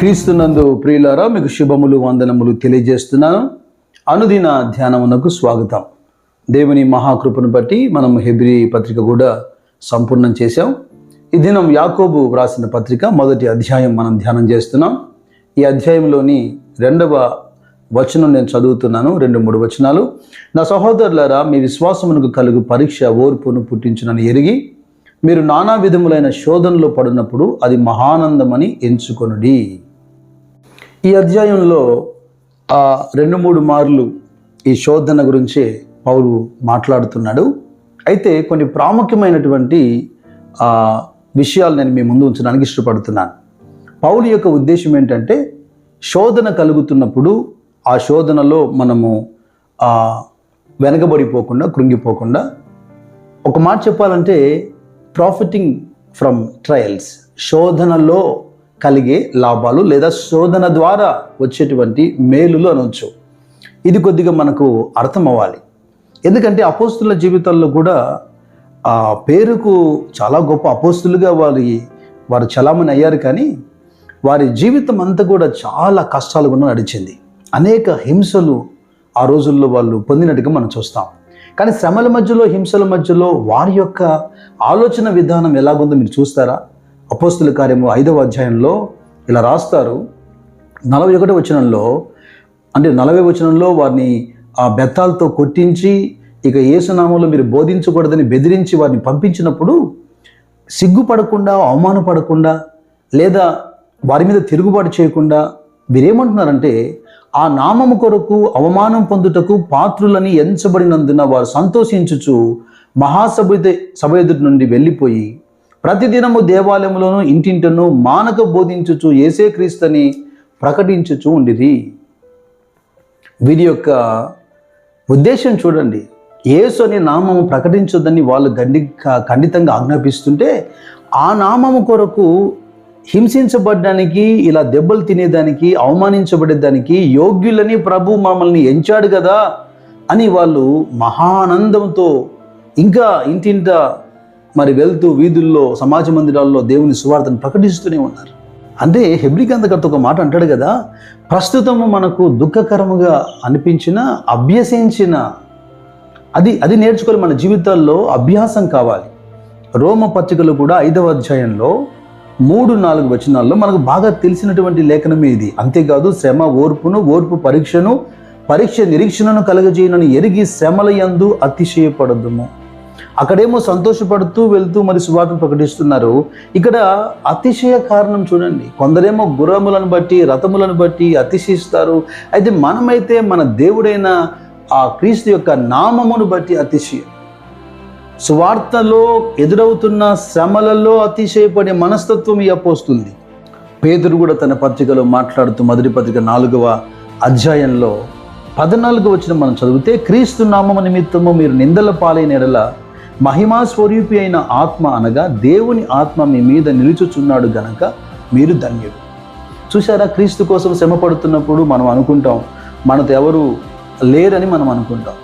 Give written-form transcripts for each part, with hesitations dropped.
క్రీస్తునందు ప్రియులారా, మీకు శుభములు వందనములు తెలియజేస్తున్నాను. అనుదిన ధ్యానమునకు స్వాగతం. దేవుని మహాకృపను బట్టి మనం హెబ్రీ పత్రిక కూడా సంపూర్ణం చేశాం. ఈ దినం యాకోబు వ్రాసిన పత్రిక మొదటి అధ్యాయం మనం ధ్యానం చేస్తున్నాం. ఈ అధ్యాయంలోని 2వ వచనం నేను చదువుతున్నాను, 2-3 వచనాలు. నా సహోదరులారా, మీ విశ్వాసమునకు కలుగు పరీక్ష ఓర్పును పుట్టించునని ఎరిగి మీరు నానా విధములైన శోధనలో పడినప్పుడు అది మహానందమని ఎంచుకొనుడి. ఈ అధ్యాయంలో 2-3 మార్లు ఈ శోధన గురించే పౌలు మాట్లాడుతున్నాడు. అయితే కొన్ని ప్రాముఖ్యమైనటువంటి విషయాలు నేను మీ ముందు ఉంచడానికి ఇష్టపడుతున్నాను. పౌలు యొక్క ఉద్దేశం ఏంటంటే, శోధన కలుగుతున్నప్పుడు ఆ శోధనలో మనము వెనకబడిపోకుండా, కృంగిపోకుండా, ఒక మాట చెప్పాలంటే ప్రాఫిటింగ్ ఫ్రమ్ ట్రయల్స్, శోధనలో కలిగే లాభాలు లేదా శోధన ద్వారా వచ్చేటువంటి మేలులు అనొచ్చు. ఇది కొద్దిగా మనకు అర్థం అవ్వాలి. ఎందుకంటే అపోస్తుల జీవితాల్లో కూడా పేరుకు చాలా గొప్ప అపోస్తులుగా వారు చలామణి అయ్యారు, కానీ వారి జీవితం అంతా కూడా చాలా కష్టాలు కూడా నడిచింది. అనేక హింసలు ఆ రోజుల్లో వాళ్ళు పొందినట్టుగా మనం చూస్తాం. కానీ శ్రమల మధ్యలో, హింసల మధ్యలో వారి యొక్క ఆలోచన విధానం ఎలాగుందో మీరు చూస్తారా? అపోస్తుల కార్యము 5వ అధ్యాయంలో ఇలా రాస్తారు. 41వ వచనంలో, అంటే 40వ వచనంలో వారిని ఆ బెత్తాలతో కొట్టించి, ఇక యేసునామంలో మీరు బోధించకూడదని బెదిరించి వారిని పంపించినప్పుడు సిగ్గుపడకుండా, అవమానపడకుండా, లేదా వారి మీద తిరుగుబాటు చేయకుండా వీరేమంటున్నారంటే, ఆ నామము కొరకు అవమానం పొందుటకు పాత్రులని ఎంచబడినందున వారు సంతోషించుచు సభ ఎదుటి నుండి వెళ్ళిపోయి ప్రతిదినము దేవాలయంలోనూ ఇంటింటను మానక బోధించుచు యేసే క్రీస్తుని ప్రకటించుచు ఉండిరి. వీరి యొక్క ఉద్దేశం చూడండి. యేసు అనే నామము ప్రకటించొద్దని వాళ్ళు ఖండితంగా ఆజ్ఞాపిస్తుంటే, ఆ నామము కొరకు హింసించబడ్డానికి, ఇలా దెబ్బలు తినేదానికి, అవమానించబడేదానికి యోగ్యులని ప్రభు మమ్మల్ని ఎంచాడు కదా అని వాళ్ళు మహానందంతో ఇంకా ఇంటింట మరి వెళ్తూ వీధుల్లో, సమాజ మందిరాల్లో దేవుని సువార్తను ప్రకటిస్తూనే ఉన్నారు. అంటే హెబ్రీ గ్రంథకర్త ఒక మాట అంటాడు కదా, ప్రస్తుతము మనకు దుఃఖకరముగా అనిపించిన, అభ్యసించిన అది నేర్చుకొని మన జీవితాల్లో అభ్యాసం కావాలి. రోమ పత్రికలో కూడా 5వ అధ్యాయంలో 3-4 వచనాల్లో మనకు బాగా తెలిసినటువంటి లేఖనమే ఇది. అంతేకాదు, శ్రమ ఓర్పును, ఓర్పు పరీక్షను, పరీక్ష నిరీక్షణను కలగజేయనని ఎరిగి శ్రమల యందు అతిశయపడదుము. అక్కడేమో సంతోషపడుతూ వెళ్తూ మరి సువార్తను ప్రకటిస్తున్నారు. ఇక్కడ అతిశయ కారణం చూడండి. కొందరేమో గుర్రములను బట్టి, రథములను బట్టి అతిశయిస్తారు. అయితే మనమైతే మన దేవుడైన ఆ క్రీస్తు యొక్క నామమును బట్టి అతిశయం. సువార్తలో ఎదురవుతున్న శ్రమలలో అతిశయపడే మనస్తత్వం ఈ అపోస్తుంది. పేతురు కూడా తన పత్రికలో మాట్లాడుతూ మొదటి పత్రిక 4వ అధ్యాయంలో 14వ వచనం మనం చదివితే, క్రీస్తు నామము నిమిత్తము మీరు నిందల పాలైన ఎడల మహిమా స్వరూపి అయిన ఆత్మ, అనగా దేవుని ఆత్మ మీ మీద నిలుచుచున్నాడు గనక మీరు ధన్యుడు. చూసారా, క్రీస్తు కోసం శ్రమ పడుతున్నప్పుడు మనం అనుకుంటాం మనతో ఎవరు లేరని మనం అనుకుంటాం,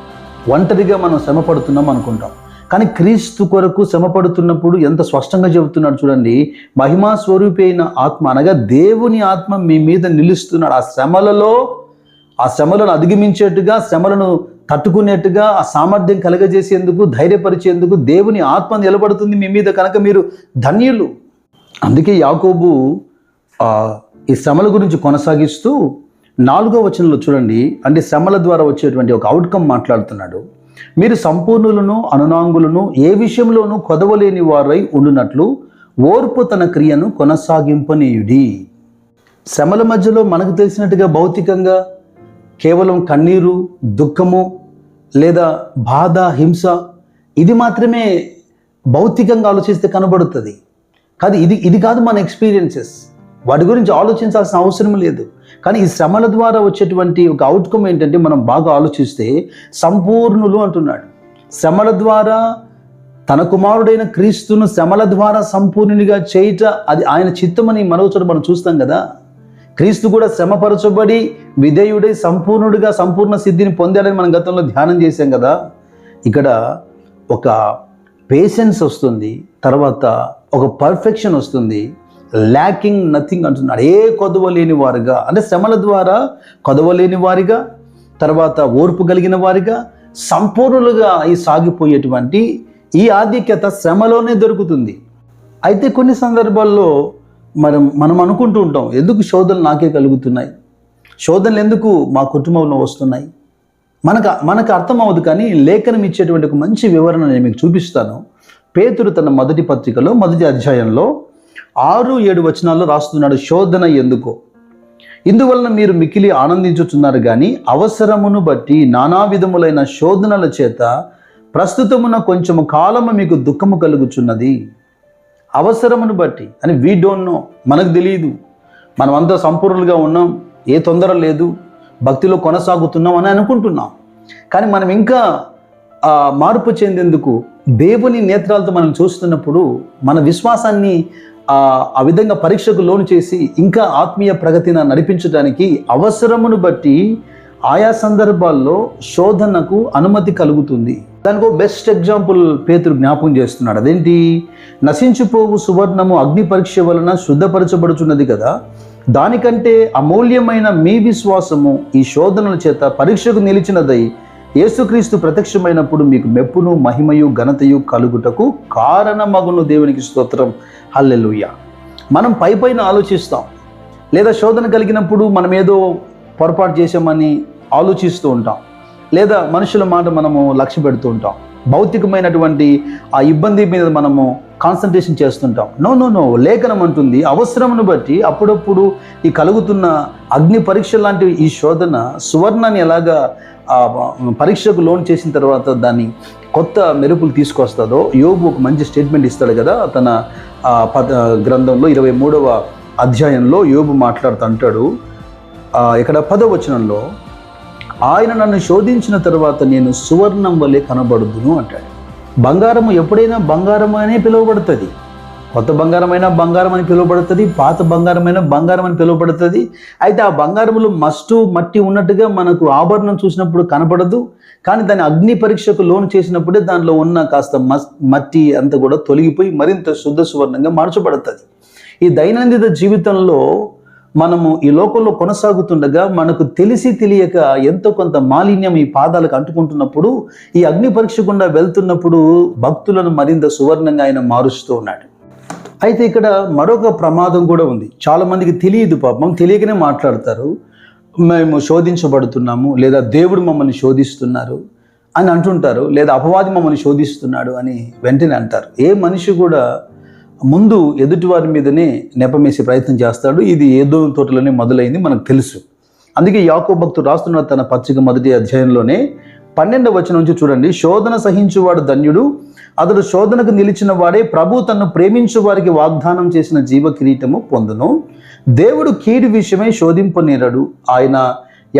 ఒంటరిగా మనం శ్రమ పడుతున్నాం అనుకుంటాం. కానీ క్రీస్తు కొరకు శ్రమ పడుతున్నప్పుడు ఎంత స్పష్టంగా చెబుతున్నాడు చూడండి. మహిమా స్వరూపి అయిన ఆత్మ, అనగా దేవుని ఆత్మ మీ మీద నిలుస్తున్నాడు. ఆ శ్రమలను అధిగమించేట్టుగా, శ్రమలను తట్టుకునేట్టుగా, ఆ సామర్థ్యం కలగజేసేందుకు, ధైర్యపరిచేందుకు దేవుని ఆత్మ నిలబడుతుంది మీ మీద, కనుక మీరు ధన్యులు. అందుకే యాకోబు ఈ శ్రమల గురించి కొనసాగిస్తూ 4వ వచనంలో చూడండి, అంటే శ్రమల ద్వారా వచ్చేటువంటి ఒక అవుట్కమ్ మాట్లాడుతున్నాడు. మీరు సంపూర్ణులను, అనునాంగులను, ఏ విషయంలోనూ కొదవలేని వారై ఉండునట్లు ఓర్పు తన క్రియను కొనసాగింపనీయుడి. శ్రమల మధ్యలో మనకు తెలిసినట్టుగా భౌతికంగా కేవలం కన్నీరు, దుఃఖము, లేదా బాధ, హింస, ఇది మాత్రమే భౌతికంగా ఆలోచిస్తే కనబడుతుంది. కాదు, ఇది కాదు మన ఎక్స్పీరియన్సెస్. వాటి గురించి ఆలోచించాల్సిన అవసరం లేదు. కానీ ఈ శ్రమల ద్వారా వచ్చేటువంటి ఒక అవుట్కమ్ ఏంటంటే, మనం బాగా ఆలోచిస్తే సంపూర్ణులు అంటున్నాడు. శ్రమల ద్వారా తన కుమారుడైన క్రీస్తును శ్రమల ద్వారా సంపూర్ణునిగా చేయట అది ఆయన చిత్తమని మరొకచోట మనం చూస్తాం కదా. క్రీస్తు కూడా శ్రమపరచబడి విధేయుడై సంపూర్ణుడిగా సంపూర్ణ సిద్ధిని పొందాడని మనం గతంలో ధ్యానం చేశాం కదా. ఇక్కడ ఒక పేషెన్స్ వస్తుంది, తర్వాత ఒక పర్ఫెక్షన్ వస్తుంది, ల్యాకింగ్ నథింగ్ అంటున్నాడు. ఏ కొదవ లేని వారుగా, అంటే శ్రమల ద్వారా కొదవ లేని వారిగా, తర్వాత ఓర్పు కలిగిన వారిగా, సంపూర్ణులుగా ఈ సాగిపోయేటువంటి ఈ ఆధిక్యత శ్రమలోనే దొరుకుతుంది. అయితే కొన్ని సందర్భాల్లో మనం అనుకుంటూ ఉంటాం, ఎందుకు శోధనలు నాకే కలుగుతున్నాయి, శోధనలు ఎందుకు మా కుటుంబంలో వస్తున్నాయి. మనకు అర్థం అవ్వదు. కానీ లేఖనం ఇచ్చేటువంటి ఒక మంచి వివరణ నేను మీకు చూపిస్తాను. పేతురు తన మొదటి పత్రికలో మొదటి అధ్యాయంలో 6-7 వచనాల్లో రాస్తున్నాడు, శోధన ఎందుకో, ఇందువలన మీరు మికిలి ఆనందించుచున్నారు కానీ అవసరమును బట్టి నానా విధములైన శోధనల చేత ప్రస్తుతమున కొంచెము కాలము మీకు దుఃఖము కలుగుచున్నది. అవసరమును బట్టి అని వీ డోంట్ నో, మనకు తెలియదు. మనమంతా సంపూర్ణులుగా ఉన్నాం, ఏ తొందర లేదు, భక్తిలో కొనసాగుతున్నాం అని అనుకుంటున్నాం. కానీ మనం ఇంకా మార్పు చెందేందుకు దేవుని నేత్రాలతో మనం చూస్తున్నప్పుడు మన విశ్వాసాన్ని ఆ విధంగా పరీక్షకు లోను చేసి ఇంకా ఆత్మీయ ప్రగతిని నడిపించడానికి అవసరమును బట్టి ఆయా సందర్భాల్లో శోధనకు అనుమతి కలుగుతుంది. దానికి బెస్ట్ ఎగ్జాంపుల్ పేతురు జ్ఞాపకం చేస్తున్నాడు. అదేంటి? నశించిపోవు సువర్ణము అగ్ని పరీక్ష వలన శుద్ధపరచబడుచున్నది కదా, దానికంటే అమూల్యమైన మీ విశ్వాసము ఈ శోధనల చేత పరీక్షకు నిలిచినదై యేసుక్రీస్తు ప్రత్యక్షమైనప్పుడు మీకు మెప్పును మహిమయు ఘనతయు కలుగుటకు కారణమగును. దేవునికి స్తోత్రం, హల్లెలూయా. మనం పైన ఆలోచిస్తాం, లేదా శోధన కలిగినప్పుడు మనం ఏదో పొరపాటు చేసామని ఆలోచిస్తూ ఉంటాం, లేదా మనుషుల మాట మనము లక్ష్య పెడుతూ ఉంటాం, భౌతికమైనటువంటి ఆ ఇబ్బంది మీద మనము కాన్సన్ట్రేషన్ చేస్తుంటాం. నో, లేఖనం అంటుంది అవసరమును బట్టి అప్పుడప్పుడు ఈ కలుగుతున్న అగ్ని పరీక్ష లాంటి ఈ శోధన సువర్ణాన్ని ఎలాగా పరీక్షకు లోన్ చేసిన తర్వాత దాన్ని కొత్త మెరుపులు తీసుకొస్తుందో యోబు ఒక మంచి స్టేట్మెంట్ ఇస్తాడు కదా. తన గ్రంథంలో 23వ అధ్యాయంలో యోబు మాట్లాడుతూ అంటాడు, ఇక్కడ 10వ వచనంలో, ఆయన నన్ను శోధించిన తర్వాత నేను సువర్ణం వలె కనబడుదును అంటాడు. బంగారము ఎప్పుడైనా బంగారం అనే పిలువబడుతుంది, కొత్త బంగారమైన బంగారం అని పిలువబడుతుంది, పాత బంగారమైన బంగారం అని పిలువబడుతుంది. అయితే ఆ బంగారములు మట్టి ఉన్నట్టుగా మనకు ఆభరణం చూసినప్పుడు కనపడదు. కానీ దాని అగ్ని పరీక్షకు లోను చేసినప్పుడే దానిలో ఉన్న కాస్త మట్టి అంతా కూడా తొలగిపోయి మరింత శుద్ధ సువర్ణంగా మార్చబడుతుంది. ఈ దైనందిన జీవితంలో మనము ఈ లోకంలో కొనసాగుతుండగా మనకు తెలిసి తెలియక ఎంతో కొంత మాలిన్యం ఈ పాదాలకు అంటుకుంటున్నప్పుడు, ఈ అగ్ని పరీక్ష గుండా వెళ్తున్నప్పుడు భక్తులను మరింత సువర్ణంగా ఆయన మారుస్తూ ఉన్నాడు. అయితే ఇక్కడ మరొక ప్రమాదం కూడా ఉంది. చాలామందికి తెలియదు, పాపం తెలియకనే మాట్లాడతారు, మేము శోధించబడుతున్నాము, లేదా దేవుడు మమ్మల్ని శోధిస్తున్నారు అని అంటుంటారు, లేదా అపవాది మమ్మల్ని శోధిస్తున్నాడు అని వెంటనే అంటారు. ఏ మనిషి కూడా ముందు ఎదుటివారి మీదనే నెపమేసే ప్రయత్నం చేస్తాడు. ఇది ఏదో తోటలోనే మొదలైంది, మనకు తెలుసు. అందుకే యాకోబు భక్తుడు రాస్తున్న తన పత్రిక మొదటి అధ్యాయంలోనే 12వ వచనం నుంచి చూడండి, శోధన సహించువాడు ధన్యుడు, అతడు శోధనకు నిలిచిన వాడే ప్రభు తన్ను ప్రేమించు వారికి వాగ్దానం చేసిన జీవ కిరీటము పొందును. దేవుడు కీడు విషయమై శోధింపనేరడు, ఆయన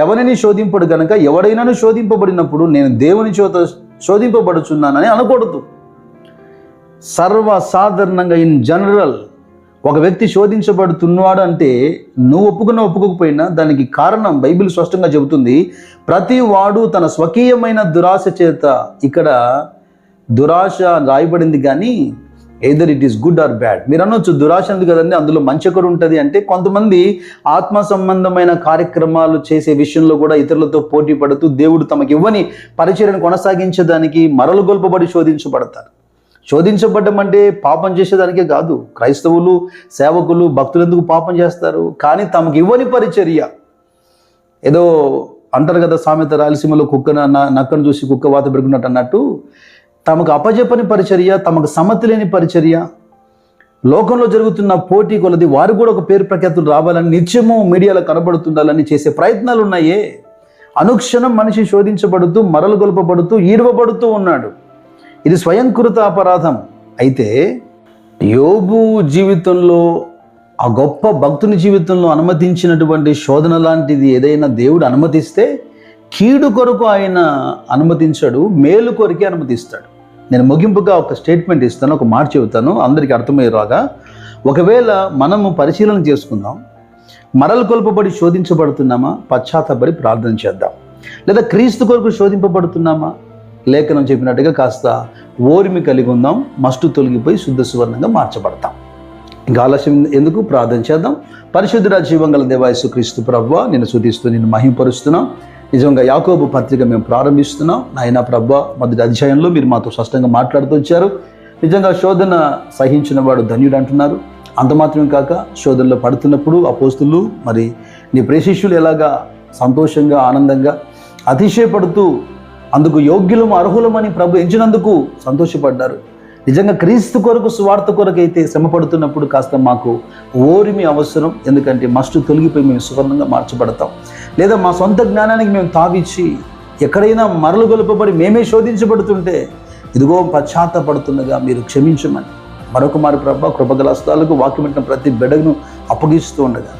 ఎవరిని శోధింపడు గనక ఎవడైనాను శోధింపబడినప్పుడు నేను దేవుని చేత శోధింపబడుచున్నానని అనకూడదు. సర్వసాధారణంగా ఇన్ జనరల్ ఒక వ్యక్తి శోధించబడుతున్నాడు అంటే నువ్వు ఒప్పుకోకపోయినా దానికి కారణం బైబిల్ స్పష్టంగా చెబుతుంది. ప్రతి వాడు తన స్వకీయమైన దురాశ చేత, ఇక్కడ దురాశ రాయబడింది కానీ either it is good or bad. మీరు అనొచ్చు దురాశ ఉంది కదండి, అందులో మంచి కూడా ఉంటుంది అంటే, కొంతమంది ఆత్మ సంబంధమైన కార్యక్రమాలు చేసే విషయంలో కూడా ఇతరులతో పోటీ పడుతూ దేవుడు తమకు ఇవ్వని పరిచర్యను కొనసాగించడానికి మరలు గొల్పబడి శోధించబడతారు. శోధించబడ్డం అంటే పాపం చేసేదానికే కాదు. క్రైస్తవులు, సేవకులు, భక్తులు ఎందుకు పాపం చేస్తారు? కానీ తమకు ఇవ్వని పరిచర్య, ఏదో అంటారు కదా సామెత, రాయలసీమలో నక్కను చూసి కుక్క వాత పెరుగున్నట్టు అన్నట్టు, తమకు అపజెప్పని పరిచర్య, తమకు సమ్మతి లేని పరిచర్య, లోకంలో జరుగుతున్న పోటీ కొలది వారు కూడా ఒక పేరు ప్రఖ్యాతులు రావాలని నిత్యము మీడియాలో కనబడుతుండాలని చేసే ప్రయత్నాలు ఉన్నాయే. అనుక్షణం మనిషి శోధించబడుతూ మరలు గొల్పబడుతూ ఈడవబడుతూ ఉన్నాడు. ఇది స్వయంకృత అపరాధం. అయితే యోబు జీవితంలో, ఆ గొప్ప భక్తుని జీవితంలో అనుమతించినటువంటి శోధన లాంటిది ఏదైనా దేవుడు అనుమతిస్తే కీడు కొరకు ఆయన అనుమతించాడు, మేలు కొరకే అనుమతిస్తాడు. నేను ముగింపుగా ఒక స్టేట్మెంట్ ఇస్తాను, ఒక మాట చెబుతాను అందరికీ అర్థమయ్యేలాగా. ఒకవేళ మనము పరిశీలన చేసుకుందాం, మరలు కొల్పబడి శోధించబడుతున్నామా, పశ్చాత్తపడి ప్రార్థన చేద్దాం. లేదా క్రీస్తు కొరకు శోధింపబడుతున్నామా, లేఖనం చెప్పినట్టుగా కాస్త ఓర్మి కలిగి ఉందాం, మస్టు తొలగిపోయి శుద్ధ సువర్ణంగా మార్చబడతాం. ఇంకా ఆలస్యం ఎందుకు, ప్రార్థన చేద్దాం. పరిశుద్ధుడ జీవం గల దేవా యేసుక్రీస్తు ప్రభువా, నిన్ను స్తుతిస్తూ నిన్ను మహిమపరుస్తున్నాం. నిజంగా యాకోబు పత్రిక మేము ప్రారంభిస్తున్నాం. నాయనా ప్రభువా, మొదటి అధ్యాయంలో మీరు మాతో స్పష్టంగా మాట్లాడుతూ వచ్చారు. నిజంగా శోధన సహించిన వాడు ధన్యుడు అంటున్నారు. అంత మాత్రమే కాక శోధనలో పడుతున్నప్పుడు అపోస్తులు మరి నీ ప్రేషిష్యులు ఎలాగా సంతోషంగా ఆనందంగా అతిశయపడుతూ అందుకు యోగ్యులము అర్హులమని ప్రభు ఎంచినందుకు సంతోషపడ్డారు. నిజంగా క్రీస్తు కొరకు సువార్త కొరకు అయితే శ్రమ పడుతున్నప్పుడు కాస్త మాకు ఓరిమి అవసరం. ఎందుకంటే మస్టు తొలగిపోయి మేము సువర్ణంగా మార్చబడతాం. లేదా మా సొంత జ్ఞానానికి మేము తావిచ్చి ఎక్కడైనా మరలు గొలుపబడి మేమే శోధించబడుతుంటే ఇదిగో పశ్చాత్తపడుతుండగా మీరు క్షమించమని మరొక మారు ప్రభు కృపగల హస్తాలకు వాక్యం పెట్టిన ప్రతి బిడ్డను అప్పగిస్తూ ఉండగా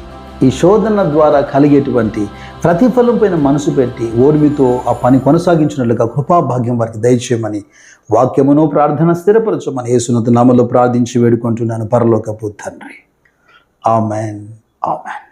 ఈ శోధన ద్వారా కలిగేటువంటి ప్రతిఫలం పైన మనసు పెట్టి ఓర్మితో ఆ పని కొనసాగించినట్లుగా కృపాభాగ్యం వారికి దయచేయమని వాక్యమును ప్రార్థన స్థిరపరచమని యేసునాథ నామములో ప్రార్థించి వేడుకుంటున్నాను పరలోకపు తండ్రి. Amen, amen.